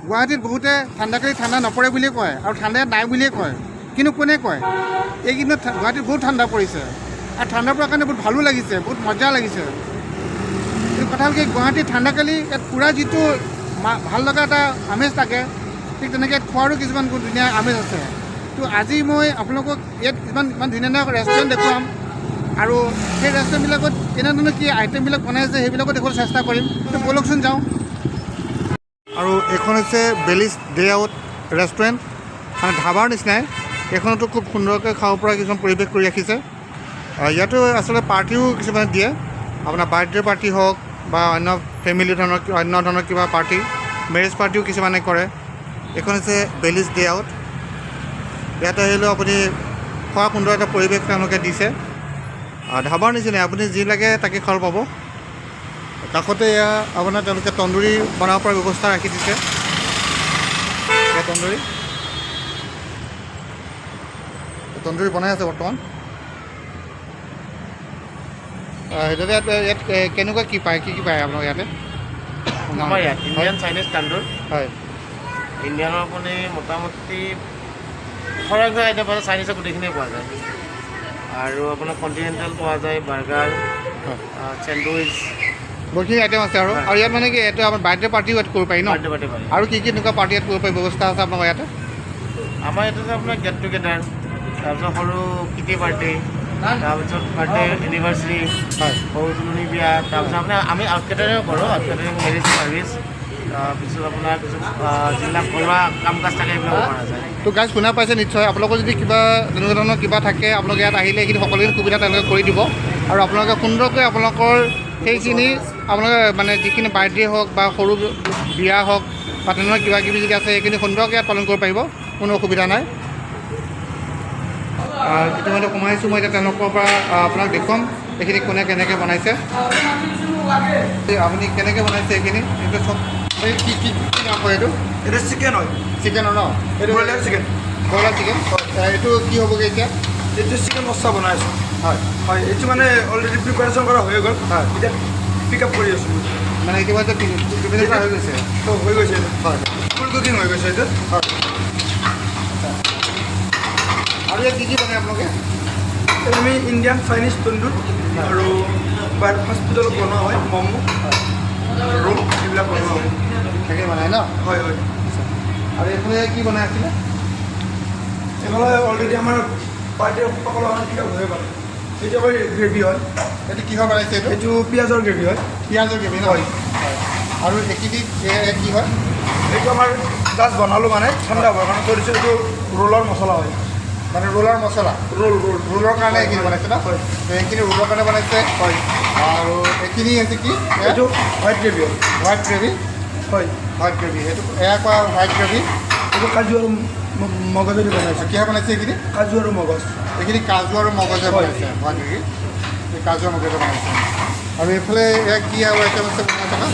গুৱাহাটীত বহুতে ঠাণ্ডাকালি ঠাণ্ডা নপৰে বুলিয়ে কয় আৰু ঠাণ্ডা নাই বুলিয়ে কয়, কিন্তু কোনে কয় এইকেইদিনত গুৱাহাটীত বহুত ঠাণ্ডা পৰিছে আৰু ঠাণ্ডা পৰাৰ কাৰণে বহুত ভালো লাগিছে, বহুত মজা লাগিছে। কিন্তু কথা হ'ল কি গুৱাহাটীত ঠাণ্ডাকালি ইয়াত ফুৰা যিটো ভাল লগা এটা আমেজ থাকে, ঠিক তেনেকৈ খোৱাৰো কিছুমান বহুত ধুনীয়া আমেজ আছে। তো আজি মই আপোনালোকক ইয়াত ইমান ধুনীয়া ধুনীয়া ৰেষ্টুৰেণ্ট দেখুৱাম আৰু সেই ৰেষ্টুৰেণ্টবিলাকত কেনেধৰণৰ কি আইটেমবিলাক বনাইছে সেইবিলাকো দেখুৱাবলৈ চেষ্টা কৰিম। তো ব'লকচোন যাওঁ। আৰু এইখন হৈছে বেলিজ ডে আউট ৰেষ্টুৰেণ্ট, মানে ধাবাৰ নিচিনাই। এইখনতো খুব সুন্দৰকৈ খাব পৰা কিছুমান পৰিৱেশ কৰি ৰাখিছে। ইয়াতো আচলতে পাৰ্টিও কিছুমান দিয়ে, আপোনাৰ বাৰ্থডে পাৰ্টি হওক বা অন্য ফেমিলি ধৰণৰ অন্য ধৰণৰ কিবা পাৰ্টি, মেৰেজ পাৰ্টিও কিছুমানে কৰে। এইখন হৈছে বেলিজ ডে আউট। ইয়াতে আহিলেও আপুনি খোৱা সুন্দৰ এটা পৰিৱেশ তেওঁলোকে দিছে, ধাবাৰ নিচিনাই, আপুনি যি লাগে তাকে খাব পাব। কাষতে এয়া আপোনাৰ তেওঁলোকে তন্দুৰী বনাব পৰা ব্যৱস্থা ৰাখি দিছে। এয়া তন্দুৰী বনাই আছে বৰ্তমান। সেইটোতে ইয়াত কেনেকুৱা কি পায়, কি পায় আপোনালোকৰ ইয়াতে? আমাৰ ইয়াত ইণ্ডিয়ান চাইনিজ তান্দুৰ, হয়। ইণ্ডিয়ানৰ আপুনি মোটামুটি সৰহ আইটেম পোৱা যায়, চাইনিজৰ গোটেইখিনিয়ে পোৱা যায়। আৰু আপোনাৰ কণ্টিনেণ্টেল পোৱা যায়, বাৰ্গাৰ, চেণ্ডউইচ, বহুতখিনি আইটেম আছে। আৰু ইয়াত মানে কি এইটো আমাৰ বাৰ্থডে পাৰ্টিও ইয়াত কৰিব পাৰি ন? বাৰ্থডে পাৰ্টি পাৰি। আৰু কি এনেকুৱা পাৰ্টি ইয়াত কৰিব পাৰি ব্যৱস্থা আছে আপোনালোকৰ ইয়াতে? আমাৰ ইয়াতে আপোনাৰ গেট টুগেডাৰ, তাৰপিছত সৰু কিটি পাৰ্টি, তাৰপিছত বাৰ্থডে এনিভাৰ্চাৰী, সৰু তুলনি বিয়া, তাৰপিছত আপোনাৰ আমি আউট কেটাৰিঙো কৰোঁ, আউট কেটাৰিং মেৰেজ চাৰ্ভিছ, তাৰপিছত আপোনাৰ কিছু যিবিলাক ঘৰুৱা কাম কাজ থাকে সেইবিলাক কৰা যায়। তো গাইজ শুনা পাইছে নিশ্চয়, আপোনালোকৰ যদি কিবা তেনেকুৱা ধৰণৰ কিবা থাকে আপোনালোকে ইয়াত আহিলে এইখিনি সকলোখিনি সুবিধা তেওঁলোকে কৰি দিব। আৰু আপোনালোকে সুন্দৰকৈ আপোনালোকৰ সেইখিনি আপোনালোকে মানে যিখিনি বাৰ্থডে হওক বা সৰু বিয়া হওক বা তেনেকুৱা কিবা কিবি যদি আছে সেইখিনি সুন্দৰকৈ ইয়াত পালন কৰিব পাৰিব, কোনো অসুবিধা নাই। ইতিমধ্যে সোমাইছোঁ মই এতিয়া তেওঁলোকৰ পৰা আপোনাক দেখুৱাম এইখিনি কোনে কেনেকৈ বনাইছে, আপুনি কেনেকৈ বনাইছে এইখিনি। এইটো চব কি কি নাম হয় এইটো? এইটো চিকেন হয়, চিকেনৰ ন? এইটো ব্ৰইলাৰ চিকেন। Broiler chicken. এইটো কি হ'বগৈ এতিয়া? এইটো চিকেন মচলা বনাই আছোঁ। হয় হয়, এইটো মানে অলৰেডি প্ৰিপাৰেশ্যন কৰা হৈ গ'ল। হয়, এতিয়া পিক আপ কৰি আছোঁ মানে ইতিমধ্যে প্ৰিপেয়াৰ কৰা হৈ গৈছে। তো হৈ গৈছে এইটো, হয় ফুল কুকিং হৈ গৈছে এইটো। হয়। আৰু ইয়াত কি কি বনাই আপোনালোকে? এইটো আমি ইণ্ডিয়ান চাইনিজ তন্দুৰ আৰু হস্পিটেলত বনোৱা হয়, ম'ম' ৰোল এইবিলাক বনোৱা হয়। তাকে বনাই ন? হয় হয়। আৰু এইফালে কি বনাই আছিলে? এইফালে অলৰেডি আমাৰ পাৰ্টিৰ সকলো পিক আপ হৈ গ'ল। এইটো আমাৰ গ্ৰেভি হয়। এইটো কিহৰ বনাইছে? এইটো এইটো পিঁয়াজৰ গ্ৰেভি হয়। পিঁয়াজৰ গ্ৰেভি ন? হয়। আৰু এইখিনি কি হয়? এইটো আমাৰ জাষ্ট বনালোঁ মানে ঠাণ্ডা হোৱাৰ কাৰণে থৈ দিছোঁ। এইটো ৰোলৰ মছলা হয়, মানে ৰোলৰ মছলা, ৰোলৰ কাৰণে এইখিনি বনাইছে ন? হয়। এইখিনি ৰোলৰ কাৰণে বনাইছে। হয়। আৰু এইখিনি হৈছে কি? এইটো হোৱাইট গ্ৰেভি হয়। White gravy. হয়, হোৱাইট গ্ৰেভি, এইটো এয়া কোৱা হোৱাইট গ্ৰেভি। এইটো কাজু আৰু মগজেদি বনাইছোঁ। কিহে বনাইছে এইখিনি? কাজু আৰু মগজ। এইখিনি কাজু আৰু মগজে বনাইছে হোৱাইট গ্ৰেভি, এই কাজু আৰু মগজে বনাইছে। আৰু এইফালে এয়া কি আৰু আইটেম আছে বনাই থকা?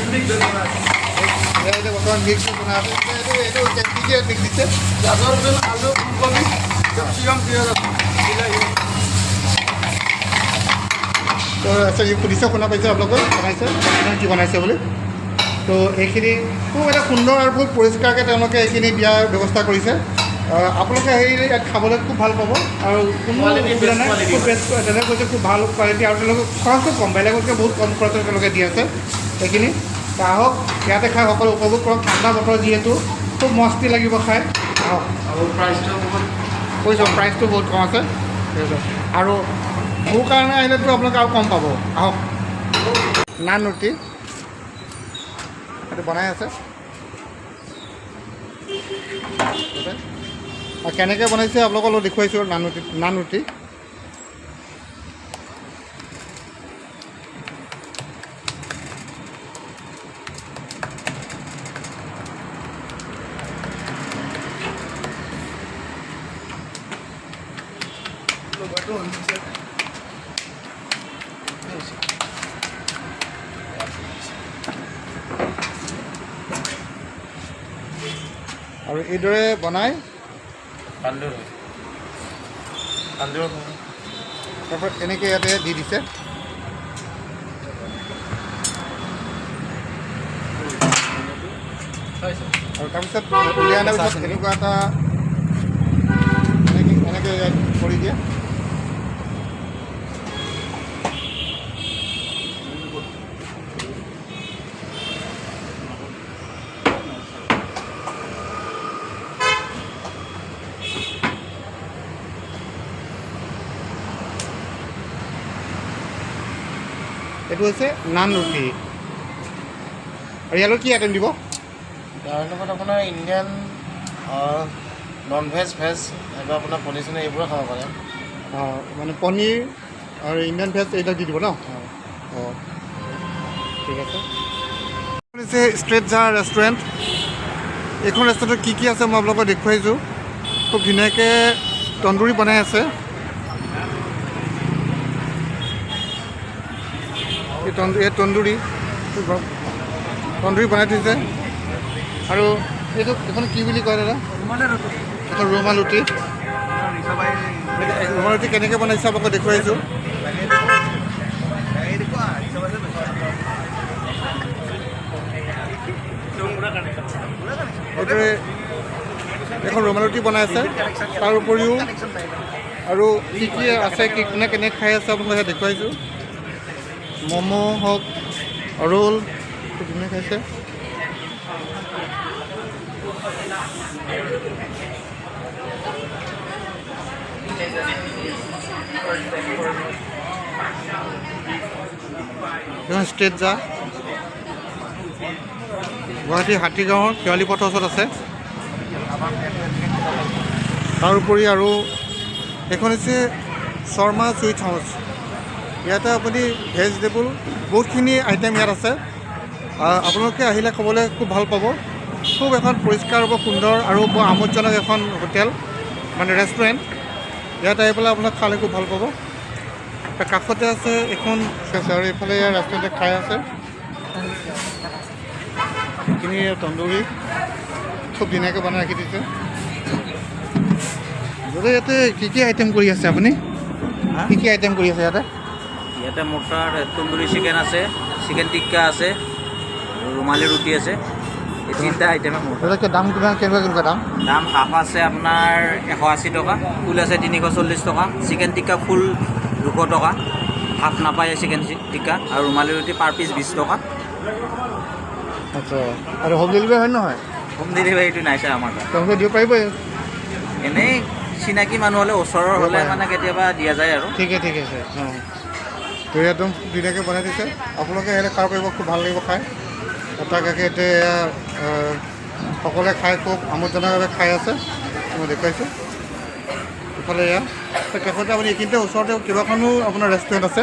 বৰ্তমান মিক্স বনাই আছে। এইটো কি কি মিক্স দিছে? গাজৰ, আলু, ফুলকবি, কেপচিকাম, পিঁয়াজ, বিলাহী। তো আচ্ছা, সুধিছে, শুনা পাইছে আপোনালোকে বনাইছে কি বনাইছে বুলি। তো এইখিনি খুব এটা সুন্দৰ আৰু বহুত পৰিষ্কাৰকৈ তেওঁলোকে এইখিনি দিয়াৰ ব্যৱস্থা কৰিছে। আপোনালোকে আহিলে ইয়াত খাবলৈ খুব ভাল পাব আৰু কোনো অসুবিধা নাই। খুব বেষ্ট, তেনেকৈ কৈছে খুব ভাল কোৱালিটি আৰু তেওঁলোকে খৰচটো কম, বেলেগতকৈ বহুত কম খৰচত তেওঁলোকে দি আছে এইখিনি। আহক ইয়াতে খাই সকলো উপভোগ কৰক, ঠাণ্ডা বতৰ যিহেতু খুব মস্তি লাগিব খাই। আহক। আৰু প্ৰাইচটো বহুত কৈছোঁ প্ৰাইচটো বহুত কম আছে। আৰু মোৰ কাৰণে আহিলেতো আপোনালোকে আৰু কম পাব। আহক। নান ৰুটি এইটো বনাই আছে। আৰু কেনেকৈ বনাইছে আপোনালোকক অলপ দেখুৱাইছোঁ। নান ৰুটি আৰু এইদৰে বনাই তান্দুৰ হয়, তান্দুৰ তাৰপৰা এনেকৈ ইয়াতে দি দিছে। আৰু তাৰপিছত উলিয়াই অনাৰ পিছত এনেকুৱা এটা এনেকৈ ইয়াত কৰি দিয়ে। এইটো হৈছে নান ৰুটি। আৰু ইয়ালৈ কি আইটেম দিব? তাৰ লগত আপোনাৰ ইণ্ডিয়ান নন ভেজ ভেজ এইবোৰ আপোনাৰ পনীৰ চনীৰ এইবোৰে খাব পাৰে। মানে পনীৰ আৰু ইণ্ডিয়ান ভেজ এইবিলাক দি দিব ন? অঁ ঠিক আছে। হৈছে ষ্ট্ৰেট জাৰ ৰেষ্টুৰেণ্ট। এইখন ৰেষ্টুৰেণ্টত কি আছে মই আপোনালোকক দেখুৱাইছোঁ। খুব ধুনীয়াকৈ তন্দুৰী বনাই আছে। এই তন্দুৰী বনাই থৈছে। আৰু এইটো এখন কি বুলি কয় দাদা? এখন ৰুমাল ৰুটি। ৰুমাল ৰুটি কেনেকৈ বনাইছে আপোনালোকক দেখুৱাইছোঁ। এইদৰে এখন ৰুমাল ৰুটি বনাই আছে। তাৰ উপৰিও আৰু কি কি আছে, কি কোনে কেনেকৈ খাই আছে আপোনালোকে দেখুৱাইছোঁ। ম'ম' হওক, ৰোল খুব ধুনীয়া খাইছে। ষ্ট্ৰেট জাৰ গুৱাহাটী হাতীগাঁৱৰ শেৱালি পথৰ ওচৰত আছে। তাৰোপৰি আৰু এইখন হৈছে শৰ্মা চুইট হাউচ। ইয়াতে আপুনি ভেজিটেবল বহুতখিনি আইটেম ইয়াত আছে। আপোনালোকে আহিলে খাবলৈ খুব ভাল পাব। খুব এখন পৰিষ্কাৰ হ'ব, সুন্দৰ আৰু বৰ আমোদজনক এখন হোটেল মানে ৰেষ্টুৰেণ্ট। ইয়াত আহি পেলাই আপোনাক খালে খুব ভাল পাব। কাষতে আছে এখন আছে আৰু এইফালে ইয়াৰ ৰেষ্টুৰেণ্টে খাই আছে। সেইখিনি তন্দুৰী খুব ধুনীয়াকৈ বনাই ৰাখি দিছে। যদি ইয়াতে কি কি আইটেম কৰি আছে আপুনি? কি কি আইটেম কৰি আছে ইয়াতে? ইয়াতে মটৰ তন্দুৰী চিকেন আছে, চিকেন টিক্কা আছে, ৰুমালী ৰুটি আছে। এই তিনিটা আইটেমে মোৰ। দাম কেনেকুৱা দাম? দাম হাফ আছে আপোনাৰ 180 টকা, ফুল আছে 340 টকা, চিকেন টিক্কা ফুল 200 টকা, হাফ নাপায় চিকেন টিক্কা, আৰু ৰুমালী ৰুটি পাৰ পিচ 20 টকা। আচ্ছা, আৰু হোম ডেলিভাৰী হয় নহয়? হোম ডেলিভাৰীটো নাই ছাৰ আমাৰ তাত। তেওঁলোকে দিব পাৰিব? এনেই চিনাকি মানুহ হ'লে, ওচৰৰ হ'লে মানে কেতিয়াবা দিয়া যায় আৰু। ঠিক আছে অঁ। তো একদম ধুনীয়াকৈ বনাই দিছে। আপোনালোকে আহিলে খাব পাৰিব, খুব ভাল লাগিব খাই। তাকে এতিয়া সকলোৱে খাই খুব আমোদজনকভাৱে খাই আছে। মই দেখুৱাইছোঁ ইফালে এয়া কাষতে আপুনি এইখিনিতে ওচৰতে কেইবাখনো আপোনাৰ ৰেষ্টুৰেণ্ট আছে।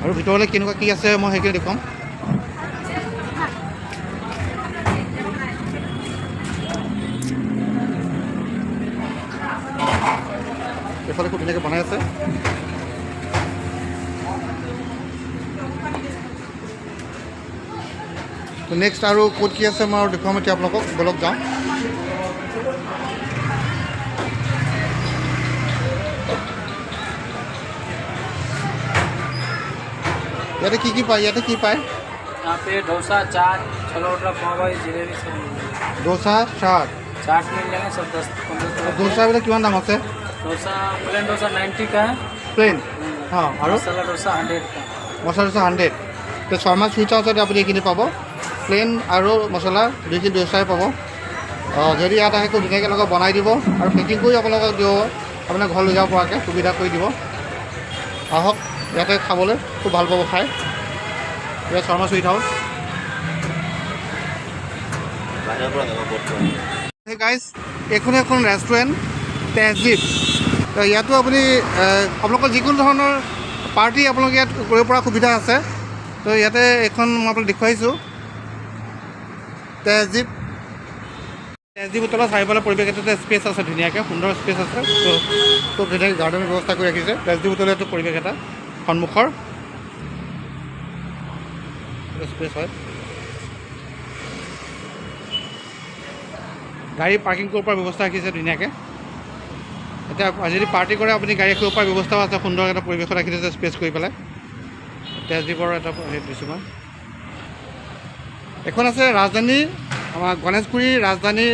আৰু ভিতৰলৈ কেনেকুৱা কি আছে মই সেইখিনি দেখুৱাম। এইফালে খুব ধুনীয়াকৈ বনাই আছে। তো নেক্সট আৰু ক'ত কি আছে মই আৰু দেখুৱাম এতিয়া আপোনালোকক। বলক যাওঁ। ইয়াতে কি পায়? ইয়াতে কি পায়? यहाँ पे डोसा, चाट, छोला भटूरा, पाव भाजी, जलेबी सब मिलेगा। ডোসা, চাট। चाट मिल जाएगा सब 10-15 ডোসাবিলাক কিমান দাম আছে? डोसा प्लेन डोसा 90 का है, প্লেন অঁ, আৰু मसाला डोसा 100 का। মছলা ডোসা 100। তো শৰ্মা চুইট হাউচত আপুনি এইখিনি পাব। প্লেন আৰু মছলা দুইখিনি ডোসাই পাব। যদি ইয়াত আহে খুব ধুনীয়াকৈ লগত বনাই দিব আৰু পেকিং কৰি আপোনালোকক দিব, আপোনাৰ ঘৰ লৈ যাব পৰাকৈ সুবিধা কৰি দিব। আহক ইয়াতে খাবলৈ, খুব ভাল পাব খাই। এয়া শৰ্মা চুইট হাউচ। গাইজ, এইখন এখন ৰেষ্টুৰেণ্ট তেহজিব। তো ইয়াতো আপুনি আপোনালোকৰ যিকোনো ধৰণৰ পাৰ্টি আপোনালোকে ইয়াত কৰিব পৰা সুবিধা আছে। তো ইয়াতে এইখন মই আপোনাক দেখুৱাইছোঁ তেহজিব হোটেলৰ চাৰিওফালে পৰিৱেশ এটাতে স্পেচ আছে, ধুনীয়াকৈ সুন্দৰ স্পেচ আছে। তো খুব ধুনীয়াকৈ গাৰ্ডেনৰ ব্যৱস্থা কৰি ৰাখিছে। তেহজিব হোটেলৰ এইটো পৰিৱেশ এটা সন্মুখৰ স্পেচ হয়। গাড়ী পাৰ্কিং কৰিব পৰা ব্যৱস্থা ৰাখিছে ধুনীয়াকৈ। এতিয়া যদি পাৰ্টি কৰে আপুনি গাড়ী ৰাখিব পৰা ব্যৱস্থাও আছে, সুন্দৰ এটা পৰিৱেশত ৰাখি দিছে স্পেচ কৰি পেলাই। তেজদ্বীপৰ এটা হেৰি দিছোঁ মই। এখন আছে ৰাজধানী, আমাৰ গণেশগুৰি ৰাজধানী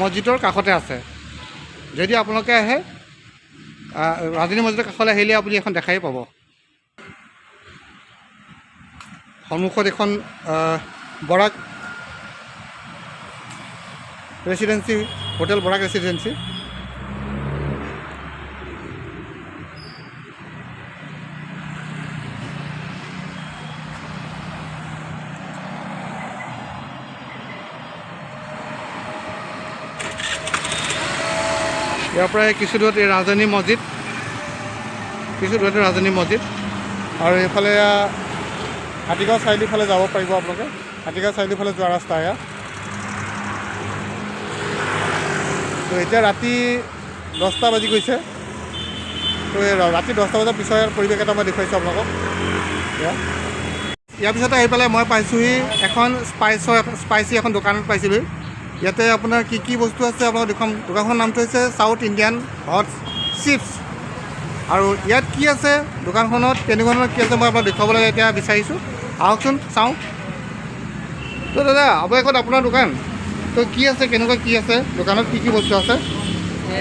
মছজিদৰ কাষতে আছে। যদি আপোনালোকে আহে ৰাজধানী মছজিদৰ কাষলৈ আহিলে আপুনি এখন দেখাই পাব। সন্মুখত এখন বৰাক ৰেচিডেঞ্চি, হোটেল বৰাক ৰেচিডেঞ্চি। ইয়াৰ পৰাই কিছু দূৰত এই ৰাজধানী মছজিদ, কিছু দূৰতে ৰাজধানী মছজিদ। আৰু এইফালে হাতীগাঁও চাৰিআলিৰ ফালে যাব পাৰিব আপোনালোকে। হাতীগাঁও চাৰিআলিৰ ফালে যোৱা ৰাস্তা এয়া। তো এতিয়া ৰাতি 10টা বাজি গৈছে। তো এই ৰাতি 10টা বজাৰ পিছৰ পৰিৱেশ এটা মই দেখুৱাইছোঁ আপোনালোকক। ইয়াৰ পিছতে আহি পেলাই মই পাইছোঁহি এখন স্পাইচি এখন দোকানত পাইছিলোঁ। ইয়াতে আপোনাৰ কি কি বস্তু আছে আপোনালোকক দেখুৱাম। দোকানখনৰ নামটো হৈছে চাউথ ইণ্ডিয়ান হট চিপছ। আৰু ইয়াত কি আছে দোকানখনত, কেনেকুৱা ধৰণৰ কি আছে মই আপোনাক দেখুৱাবলৈ এতিয়া বিচাৰিছোঁ। আহকচোন চাওঁ। তো দাদা আপোনাৰ দোকান तो की আছে কেনেকুৱা কি আছে দোকানত কি কি বস্তু আছে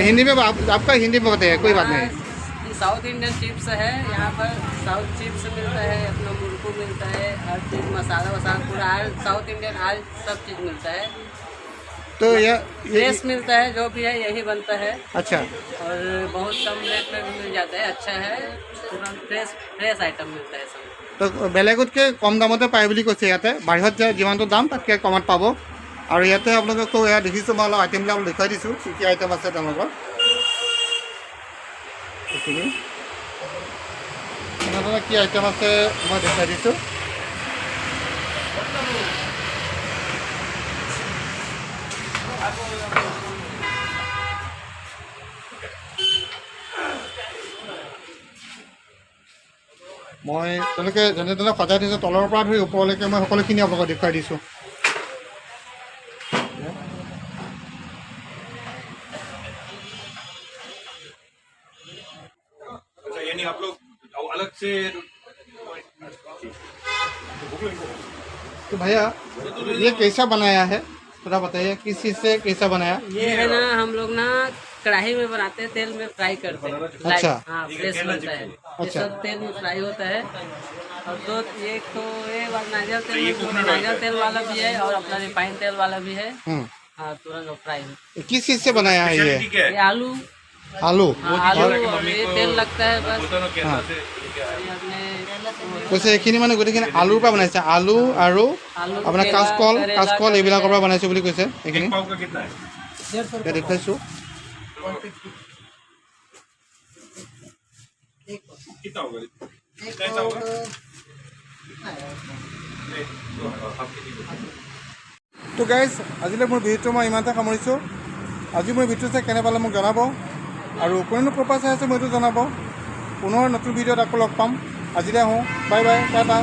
हिंदी में आपका हिंदी में बताइए कोई बात नहीं। साउथ इंडियन चिप्स है यहाँ पर। साउथ चिप्स मिलता है, अपना मुर्गू मिलता है, हर चीज़ मसाला वसाला पूरा हर साउथ इंडियन हर सब चीज़ मिलता है। तो ये फ्रेश मिलता है, जो भी है यही बनता है। अच्छा। और बहुत कम रेट में भी मिल जाता है, अच्छा है, तुरंत फ्रेश आइटम मिलता है सब। तो बेलेगतকৈ कम दामते पाय বুলি কৈছে ইয়াতে। বাহিৰত যিমানটো দাম তাতকৈ কমত পাব। আৰু ইয়াতে আপোনালোকক এয়া দেখিছোঁ মই অলপ আইটেমবিলাক দেখুৱাই দিছোঁ কি কি আইটেম আছে তেওঁলোকৰ। এইখিনি এনেধৰণৰ কি আইটেম আছে মই দেখুৱাই দিছোঁ। মই তেওঁলোকে যেনে তেনে সজাই দিছোঁ তলৰ পৰা ধৰি ওপৰলৈকে মই সকলোখিনি আপোনালোকক দেখুৱাই দিছোঁ। यानी आप लोग अलग से तो भैया ये कैसा बनाया है थोड़ा बताइए, किस चीज़ से कैसा बनाया? ये है ना हम लोग ना कढ़ाई में बनाते हैं, तेल में फ्राई करते हैं। अच्छा। हाँ, फ्रेश बनता है। ये अच्छा। सब तेल में फ्राई होता है। और दो एक तो ये नारियल तेल में, नारियल तेल वाला भी है और अपना रिफाइंड तेल वाला भी है। हाँ, तुरंत फ्राई। किस चीज़ से बनाया है ये? ये आलू आलू। हाँ, आलू और ये तेल लगता है बस। हाँ। ये अपने কৈছে এইখিনি মানে গোটেইখিনি আলুৰ পৰা বনাইছে, আলু আৰু আপোনাৰ কাঁচকল এইবিলাকৰ পৰা বনাইছোঁ বুলি কৈছে। এইখিনি पाव का कितना है? এতিয়া দেখুৱাইছোঁ। कितना होगा? कैसा होगा? তো গাইজ আজিলৈ মোৰ ভিডিঅ'টো মই ইমানতে সামৰিছোঁ। আজি মোৰ ভিডিঅ'টো চাই কেনে পালে মোক জনাব, আৰু কোনেনো ক'ৰ পৰা চাই আছে মই এইটো জনাব। পুনৰ নতুন ভিডিঅ'ত আকৌ লগ পাম। আজিলৈ আহোঁ, বাই বাই, টাটা।